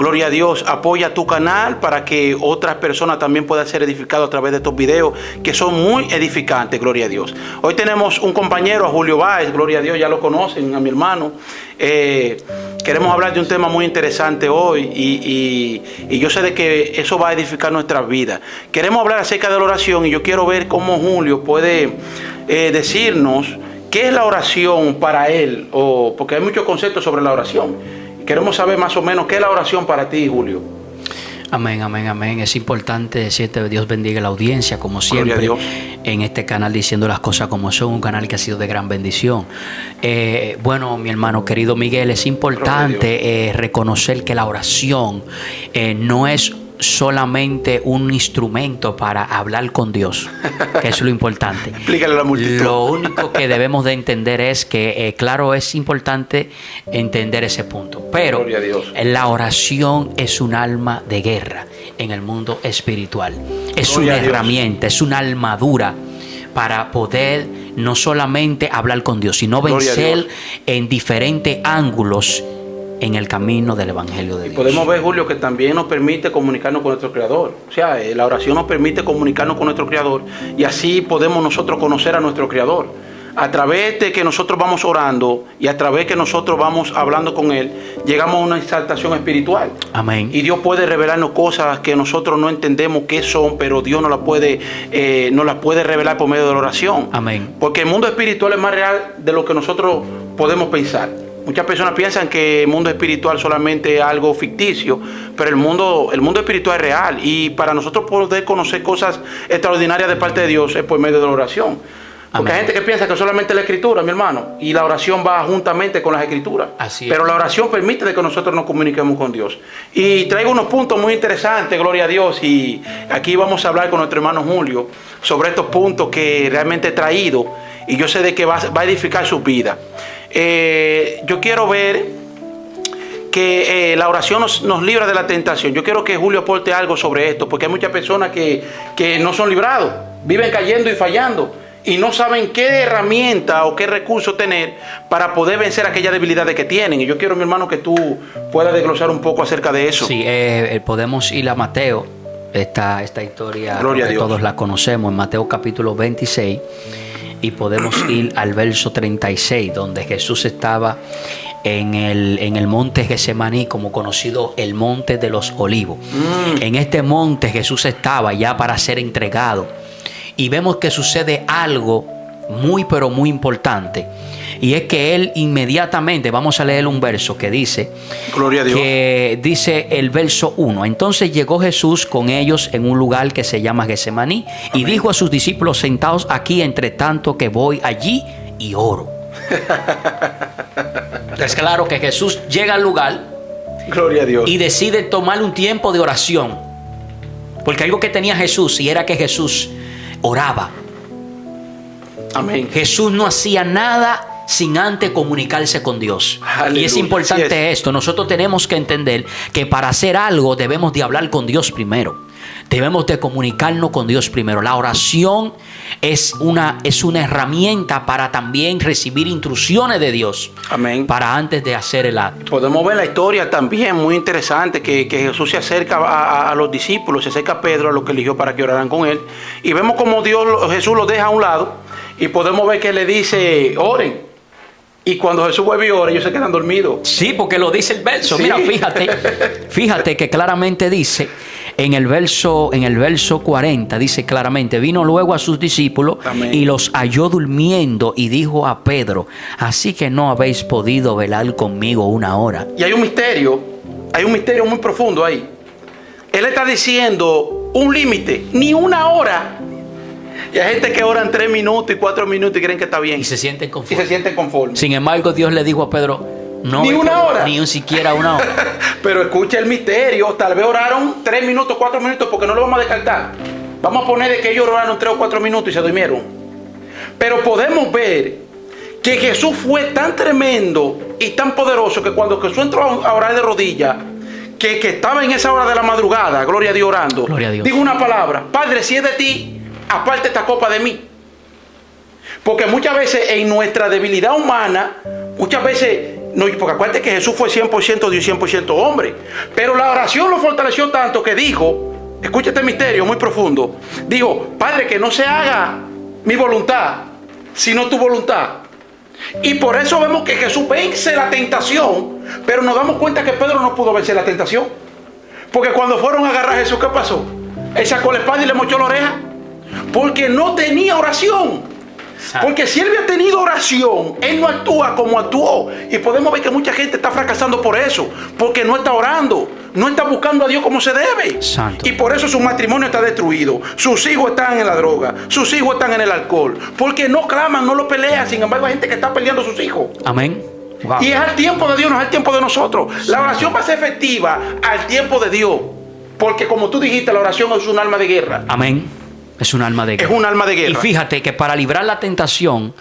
Gloria a Dios, apoya tu canal para que otras personas también puedan ser edificadas a través de estos videos que son muy edificantes, gloria a Dios. Hoy tenemos un compañero, a Julio Báez, gloria a Dios, ya lo conocen, a mi hermano. Queremos hablar de un tema muy interesante hoy y yo sé de que eso va a edificar nuestras vidas. Queremos hablar acerca de la oración y yo quiero ver cómo Julio puede decirnos qué es la oración para él, porque hay muchos conceptos sobre la oración. Queremos saber más o menos qué es la oración para ti, Julio. Amén, amén, amén. Es importante decirte, Dios bendiga la audiencia, como siempre, en este canal diciendo las cosas como son, un canal que ha sido de gran bendición. Bueno, mi hermano querido Miguel, es importante reconocer que la oración no es solamente un instrumento para hablar con Dios, que es lo importante. Explícale a la multitud. Lo único que debemos de entender es que, claro, es importante entender ese punto, pero la oración es un arma de guerra en el mundo espiritual. Es una herramienta, es una armadura para poder no solamente hablar con Dios, sino vencer en diferentes ángulos en el camino del Evangelio de Dios. Y podemos ver, Julio, que también nos permite comunicarnos con nuestro Creador. O sea, la oración nos permite comunicarnos con nuestro Creador y así podemos nosotros conocer a nuestro Creador. A través de que nosotros vamos orando y a través de que nosotros vamos hablando con Él, llegamos a una exaltación espiritual. Amén. Y Dios puede revelarnos cosas que nosotros no entendemos qué son, pero Dios nos las puede revelar por medio de la oración. Amén. Porque el mundo espiritual es más real de lo que nosotros podemos pensar. Muchas personas piensan que el mundo espiritual solamente es algo ficticio, pero el mundo espiritual es real y para nosotros poder conocer cosas extraordinarias de parte de Dios es por medio de la oración. Porque hay gente que piensa que solamente la escritura, mi hermano, y la oración va juntamente con las escrituras. Así es. Pero la oración permite de que nosotros nos comuniquemos con Dios. Y traigo unos puntos muy interesantes, gloria a Dios, y aquí vamos a hablar con nuestro hermano Julio sobre estos puntos que realmente he traído y yo sé de que va a edificar su vida. Yo quiero ver que la oración nos libra de la tentación. Yo quiero que Julio aporte algo sobre esto, porque hay muchas personas que no son librados, viven cayendo y fallando y no saben qué herramienta o qué recurso tener para poder vencer aquellas debilidades que tienen. Y yo quiero, mi hermano, que tú puedas desglosar un poco acerca de eso. Sí, podemos ir a Mateo, esta historia que todos la conocemos, en Mateo capítulo 26. Y podemos ir al verso 36, donde Jesús estaba en el monte Getsemaní, como conocido el monte de los olivos. En este monte Jesús estaba ya para ser entregado. Y vemos que sucede algo muy, pero muy importante. Y es que él inmediatamente, vamos a leer un verso que dice, Gloria a Dios. Que dice el verso 1. Entonces llegó Jesús con ellos en un lugar que se llama Getsemaní y dijo a sus discípulos: sentaos aquí entre tanto que voy allí y oro. Es claro que Jesús llega al lugar, Gloria a Dios, y decide tomar un tiempo de oración. Porque algo que tenía Jesús, y era que Jesús oraba. Amén. Jesús no hacía nada sin antes comunicarse con Dios. Aleluya. Y es importante esto. Nosotros tenemos que entender que para hacer algo debemos de hablar con Dios primero. Debemos de comunicarnos con Dios primero. La oración es una herramienta para también recibir instrucciones de Dios. Amén. Para antes de hacer el acto. Podemos ver la historia también muy interesante que Jesús se acerca a los discípulos, se acerca a Pedro, a los que eligió para que oraran con él. Y vemos como Jesús los deja a un lado y podemos ver que le dice: oren. Y cuando Jesús vuelve y ora, ellos se quedan dormidos. Sí, porque lo dice el verso. Sí. Mira, fíjate que claramente dice en el verso 40, dice claramente: vino luego a sus discípulos. Amén. Y los halló durmiendo y dijo a Pedro: así que no habéis podido velar conmigo una hora. Y hay un misterio muy profundo ahí. Él está diciendo un límite, ni una hora. Y hay gente que oran 3 minutos y 4 minutos y creen que está bien. Y se sienten conformes. Sin embargo, Dios le dijo a Pedro: no, ni una hora. Ni siquiera una hora. Pero escucha el misterio. Tal vez oraron 3 minutos, 4 minutos, porque no lo vamos a descartar. Vamos a poner de que ellos oraron 3 o 4 minutos y se durmieron. Pero podemos ver que Jesús fue tan tremendo y tan poderoso que cuando Jesús entró a orar de rodillas, que estaba en esa hora de la madrugada, gloria a Dios, orando, gloria a Dios, dijo una palabra: Padre, si es de ti, aparte esta copa de mí. Porque muchas veces en nuestra debilidad humana, muchas veces No, porque acuérdate que Jesús fue 100% Dios y 100% hombre. Pero la oración lo fortaleció tanto que dijo, escucha este misterio muy profundo, dijo, Padre, que no se haga mi voluntad, sino tu voluntad. Y por eso vemos que Jesús vence la tentación, pero nos damos cuenta que Pedro no pudo vencer la tentación. Porque cuando fueron a agarrar a Jesús, ¿qué pasó? Él sacó la espada y le mochó la oreja. Porque no tenía oración. Porque si él había tenido oración, él no actúa como actuó. Y podemos ver que mucha gente está fracasando por eso. Porque no está orando, no está buscando a Dios como se debe. Santo. Y por eso su matrimonio está destruido. Sus hijos están en la droga, sus hijos están en el alcohol. Porque no claman, no lo pelean. Sin embargo, hay gente que está peleando a sus hijos. Amén. Wow. Y es al tiempo de Dios, no es al tiempo de nosotros. La oración va a ser efectiva al tiempo de Dios. Porque como tú dijiste, la oración es un arma de guerra. Amén. Es un arma de guerra. Es un arma de guerra. Y fíjate que para librar la tentación,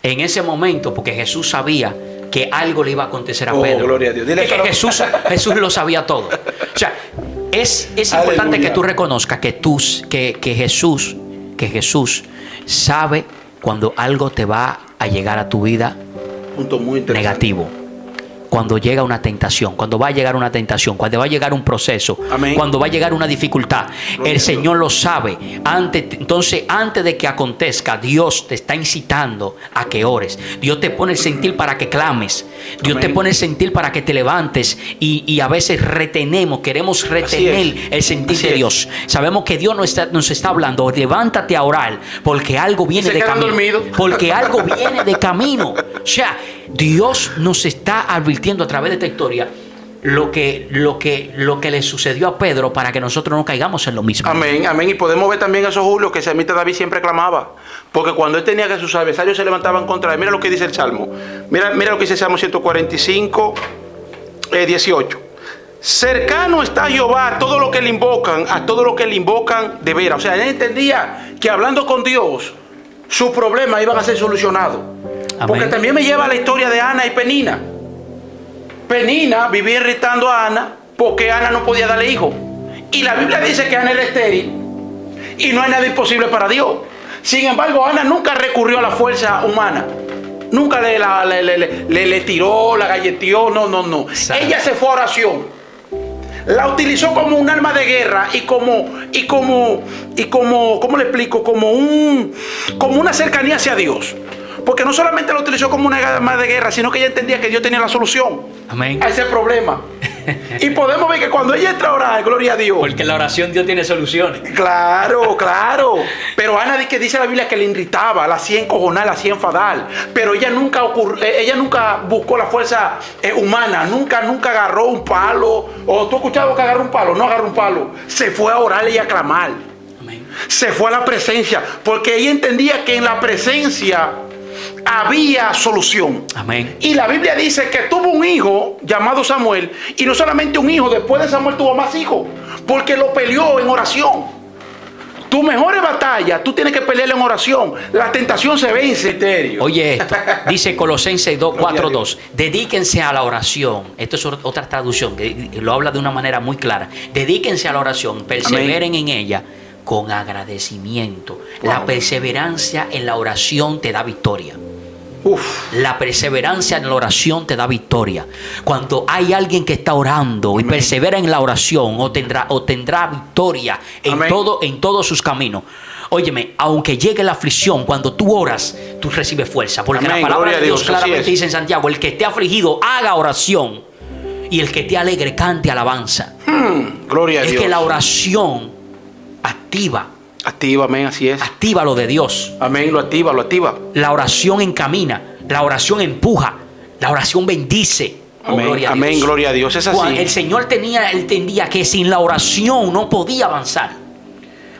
en ese momento, porque Jesús sabía que algo le iba a acontecer a Pedro. Gloria a Dios. Dile que Jesús lo sabía todo. O sea, es importante que tú reconozcas que Jesús sabe cuando algo te va a llegar a tu vida punto muy negativo. Cuando llega una tentación, cuando va a llegar una tentación, cuando va a llegar un proceso, amén, cuando va a llegar una dificultad, el Señor lo sabe. Entonces, antes de que acontezca, Dios te está incitando a que ores. Dios te pone el sentir para que clames. Dios te pone el sentir para que te levantes. Y a veces queremos retener el sentir de Dios. Sabemos que Dios nos está hablando. Levántate a orar porque algo viene de camino. Porque algo viene de camino. O sea, Dios nos está advirtiendo a través de esta historia lo que le sucedió a Pedro para que nosotros no caigamos en lo mismo. Amén, amén. Y podemos ver también eso, Julio, que Semita David siempre clamaba. Porque cuando él tenía que sus adversarios se levantaban contra él. Mira lo que dice el Salmo. Mira lo que dice el Salmo 145, 18. Cercano está Jehová a todo lo que le invocan de veras. O sea, él entendía que hablando con Dios, sus problemas iban a ser solucionados. Amén. Porque también me lleva a la historia de Ana y Penina. Penina vivía irritando a Ana porque Ana no podía darle hijo. Y la Biblia dice que Ana era estéril y no hay nada imposible para Dios. Sin embargo, Ana nunca recurrió a la fuerza humana. Nunca le tiró, la galleteó, no. Ella se fue a oración. La utilizó como un arma de guerra y ¿cómo le explico? Como una cercanía hacia Dios. Porque no solamente lo utilizó como una arma de guerra, sino que ella entendía que Dios tenía la solución. Amén. A ese problema. Y podemos ver que cuando ella entra a orar, gloria a Dios. Porque en la oración Dios tiene soluciones. Claro. Pero Ana dice la Biblia que le irritaba, la hacía encojonar, la hacía enfadar. Pero ella nunca buscó la fuerza humana, nunca agarró un palo. ¿O tú has escuchado que agarró un palo? No agarró un palo. Se fue a orar y a clamar. Amén. Se fue a la presencia, porque ella entendía que en la presencia había solución. Amén. Y la Biblia dice que tuvo un hijo llamado Samuel, y no solamente un hijo, después de Samuel tuvo más hijos, porque lo peleó en oración. Tu mejor batalla, tú tienes que pelear en oración. La tentación se vence. Oye esto, dice Colosenses 4:2, dedíquense a la oración. Esto es otra traducción que lo habla de una manera muy clara. Dedíquense a la oración, perseveren en ella con agradecimiento. Wow. La perseverancia en la oración te da victoria. La perseverancia en la oración te da victoria. Cuando hay alguien que está orando y persevera en la oración, obtendrá victoria en todos sus caminos. Óyeme, aunque llegue la aflicción, cuando tú oras, tú recibes fuerza. Porque la palabra de Dios claramente dice en Santiago: el que esté afligido, haga oración. Y el que esté alegre, cante alabanza. Gloria a Dios. Es que la oración activa, amén, así es. Activa lo de Dios. Amén, lo activa. La oración encamina, la oración empuja, la oración bendice. Amén, gloria a Dios. Es así. El Señor entendía que sin la oración no podía avanzar.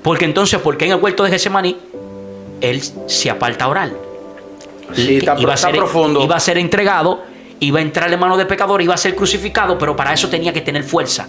Porque en el huerto de Getsemaní, Él se aparta a orar. Sí, está profundo. Iba a ser entregado, iba a entrar en manos de pecadores, iba a ser crucificado, pero para eso tenía que tener fuerza.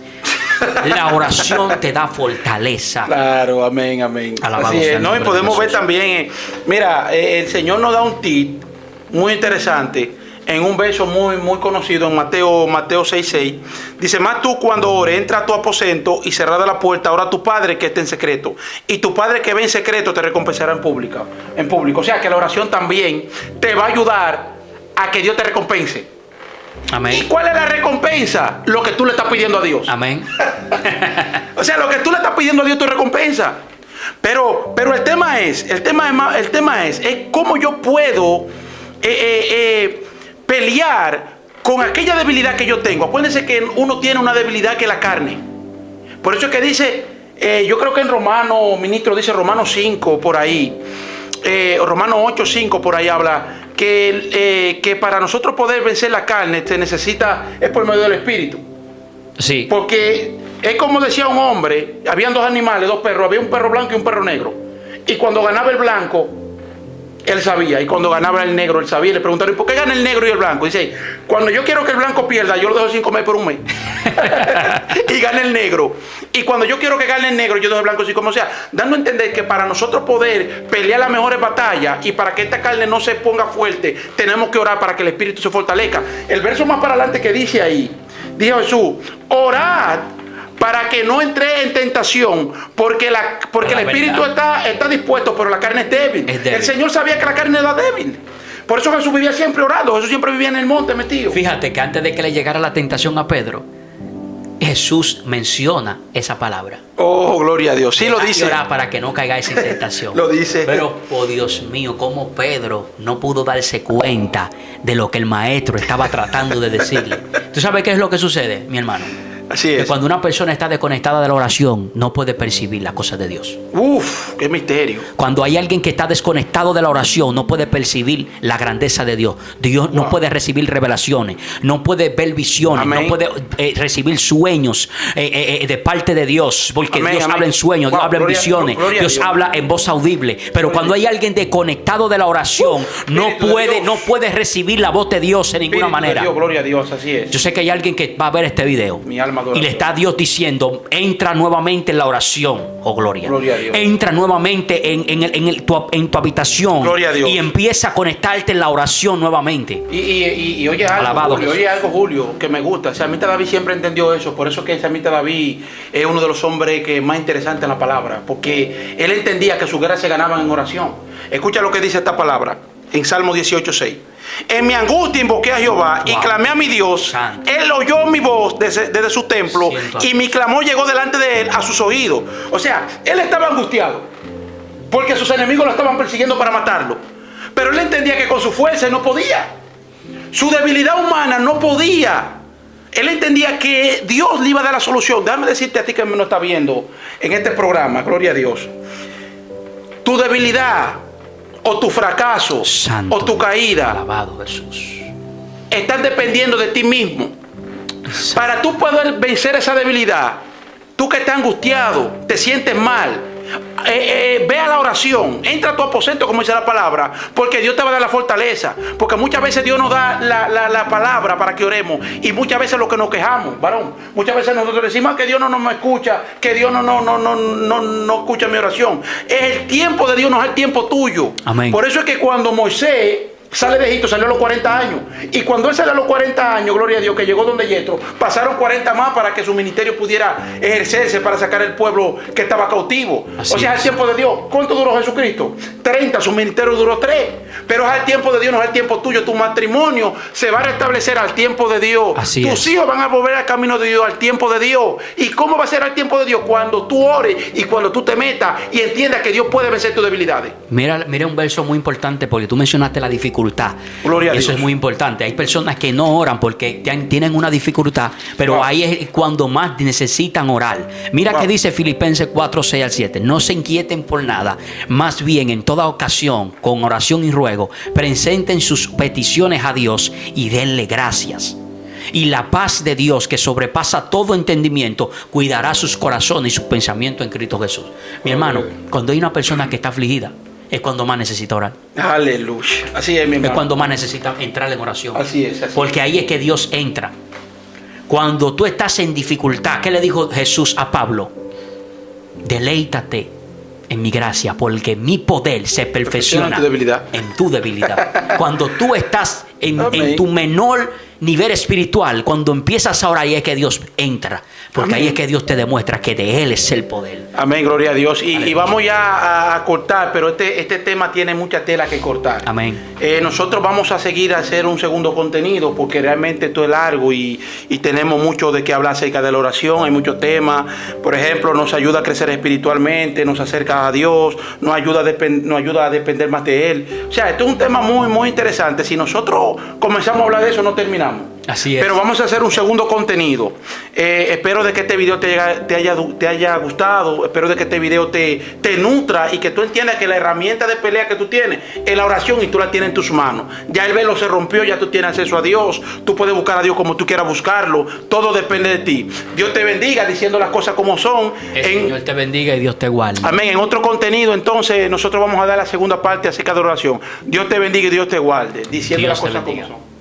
La oración te da fortaleza. Claro, amén. Así es, ¿no? Y podemos ver también, mira, el Señor nos da un tip muy interesante en un verso muy conocido en Mateo 6:6. Dice: más tú cuando ores, entra a tu aposento y cerrada la puerta, ora a tu Padre que está en secreto. Y tu Padre que ve en secreto te recompensará en público. O sea que la oración también te va a ayudar a que Dios te recompense. Amén. ¿Y cuál es la recompensa? Lo que tú le estás pidiendo a Dios. Amén. O sea, lo que tú le estás pidiendo a Dios, tu recompensa. Pero el tema es cómo yo puedo pelear con aquella debilidad que yo tengo. Acuérdense que uno tiene una debilidad que es la carne. Por eso es que dice, yo creo que en Romanos, ministro, dice Romanos 5 por ahí, Romanos 8, 5 por ahí habla que para nosotros poder vencer la carne se necesita, es por medio del Espíritu. Sí. Porque es como decía un hombre, habían dos animales, dos perros, había un perro blanco y un perro negro. Y cuando ganaba el blanco, él sabía, y cuando ganaba el negro, él sabía. Le preguntaron, ¿por qué gana el negro y el blanco? Dice, cuando yo quiero que el blanco pierda, yo lo dejo sin comer por un mes. Y gana el negro. Y cuando yo quiero que gane el negro, yo dejo el blanco sin comer. O sea, dando a entender que para nosotros poder pelear las mejores batallas y para que esta carne no se ponga fuerte, tenemos que orar para que el espíritu se fortalezca. El verso más para adelante que dice ahí, dijo Jesús, orad para que no entre en tentación, porque el espíritu está dispuesto, pero la carne es débil. El Señor sabía que la carne era débil. Por eso Jesús vivía siempre orando. Jesús siempre vivía en el monte metido. Fíjate que antes de que le llegara la tentación a Pedro, Jesús menciona esa palabra. Oh, gloria a Dios. Sí lo dice. Orar para que no caigáis en tentación. Lo dice. Pero, oh Dios mío, cómo Pedro no pudo darse cuenta de lo que el maestro estaba tratando de decirle. ¿Tú sabes qué es lo que sucede, mi hermano? Así es. Que cuando una persona está desconectada de la oración, no puede percibir las cosas de Dios. Uf, qué misterio. Cuando hay alguien que está desconectado de la oración, no puede percibir la grandeza de Dios. Dios no puede recibir revelaciones, no puede ver visiones, Amén. no puede recibir sueños de parte de Dios, porque Amén, Dios amén. habla en sueños, Dios habla en visiones, Dios habla en voz audible. Pero cuando hay alguien desconectado de la oración, no puede recibir la voz de Dios en ninguna manera. Dios, gloria a Dios, así es. Yo sé que hay alguien que va a ver este video. Mi alma adora y le está Dios diciendo, entra nuevamente en la oración, oh gloria. Gloria a Dios. Entra nuevamente en tu habitación. Gloria a Dios. Y empieza a conectarte en la oración nuevamente. Y oye algo, Alabado Julio, Julio, que me gusta. El salmista David siempre entendió eso. Por eso que el salmista David es uno de los hombres que más interesante en la palabra. Porque él entendía que sus guerras se ganaban en oración. Escucha lo que dice esta palabra en Salmo 18:6. En mi angustia invoqué a Jehová y clamé a mi Dios. Santo. Él oyó mi voz desde su templo y mi clamor llegó delante de él a sus oídos. O sea, él estaba angustiado porque sus enemigos lo estaban persiguiendo para matarlo. Pero él entendía que con su fuerza no podía. Su debilidad humana no podía. Él entendía que Dios le iba a dar la solución. Déjame decirte a ti que me lo está viendo en este programa, gloria a Dios. Tu debilidad o tu fracaso, Santo, o tu caída, alabado Jesús, están dependiendo de ti mismo. Santo. Para tú poder vencer esa debilidad, tú que estás angustiado, te sientes mal, ve a la oración, entra a tu aposento, como dice la palabra, porque Dios te va a dar la fortaleza. Porque muchas veces Dios nos da la palabra para que oremos, y muchas veces lo que nos quejamos, varón, muchas veces nosotros decimos que Dios no me escucha, que Dios no escucha mi oración. Es el tiempo de Dios, no es el tiempo tuyo. Amén. Por eso es que cuando Moisés sale de Egipto, salió a los 40 años. Y cuando él salió a los 40 años, gloria a Dios, que llegó donde Yetro, pasaron 40 más para que su ministerio pudiera ejercerse para sacar el pueblo que estaba cautivo. Así o sea, es el tiempo de Dios. ¿Cuánto duró Jesucristo? 30, su ministerio duró 3. Pero es el tiempo de Dios, no es el tiempo tuyo. Tu matrimonio se va a restablecer al tiempo de Dios. Así Tus es. hijos van a volver al camino de Dios, al tiempo de Dios. ¿Y cómo va a ser al tiempo de Dios? Cuando tú ores y cuando tú te metas y entiendas que Dios puede vencer tus debilidades. Mira un verso muy importante, porque tú mencionaste la dificultad. Gloria a Eso Dios. es muy importante. Hay personas que no oran porque tienen una dificultad, pero Wow. ahí es cuando más necesitan orar. Mira Wow. que dice Filipenses 4:6-7. No se inquieten por nada, más bien en toda ocasión, con oración y ruego, presenten sus peticiones a Dios y denle gracias. Y la paz de Dios, que sobrepasa todo entendimiento, cuidará sus corazones y sus pensamientos en Cristo Jesús. Mi hermano, cuando hay una persona que está afligida, es cuando más necesita orar. Aleluya. Así es, mi hermano. Es cuando más necesita entrar en oración. Así es. Porque ahí es que Dios entra. Cuando tú estás en dificultad, ¿qué le dijo Jesús a Pablo? Deleítate en mi gracia, porque mi poder se perfecciona en tu debilidad. en tu debilidad. Cuando tú estás en tu menor nivel espiritual, cuando empiezas a orar, ahí es que Dios entra, porque ahí es que Dios te demuestra que de Él es el poder. Amén, gloria a Dios. Y vamos ya a cortar, pero este tema tiene mucha tela que cortar. Amén. Nosotros vamos a seguir a hacer un segundo contenido, porque realmente esto es largo y tenemos mucho de qué hablar acerca de la oración. Hay muchos temas. Por ejemplo, nos ayuda a crecer espiritualmente, nos acerca a Dios, nos ayuda a depender más de Él. O sea, esto es un tema muy, muy interesante. Si nosotros comenzamos a hablar de eso, no terminamos. Así es. Pero vamos a hacer un segundo contenido. Espero de que este video te haya gustado. Espero de que este video te nutra y que tú entiendas que la herramienta de pelea que tú tienes es la oración y tú la tienes en tus manos. Ya el velo se rompió, ya tú tienes acceso a Dios. Tú puedes buscar a Dios como tú quieras buscarlo. Todo depende de ti. Dios te bendiga diciendo las cosas como son. Dios te bendiga y Dios te guarde. Amén. En otro contenido, entonces, nosotros vamos a dar la segunda parte acerca de oración. Dios te bendiga y Dios te guarde diciendo las cosas como son.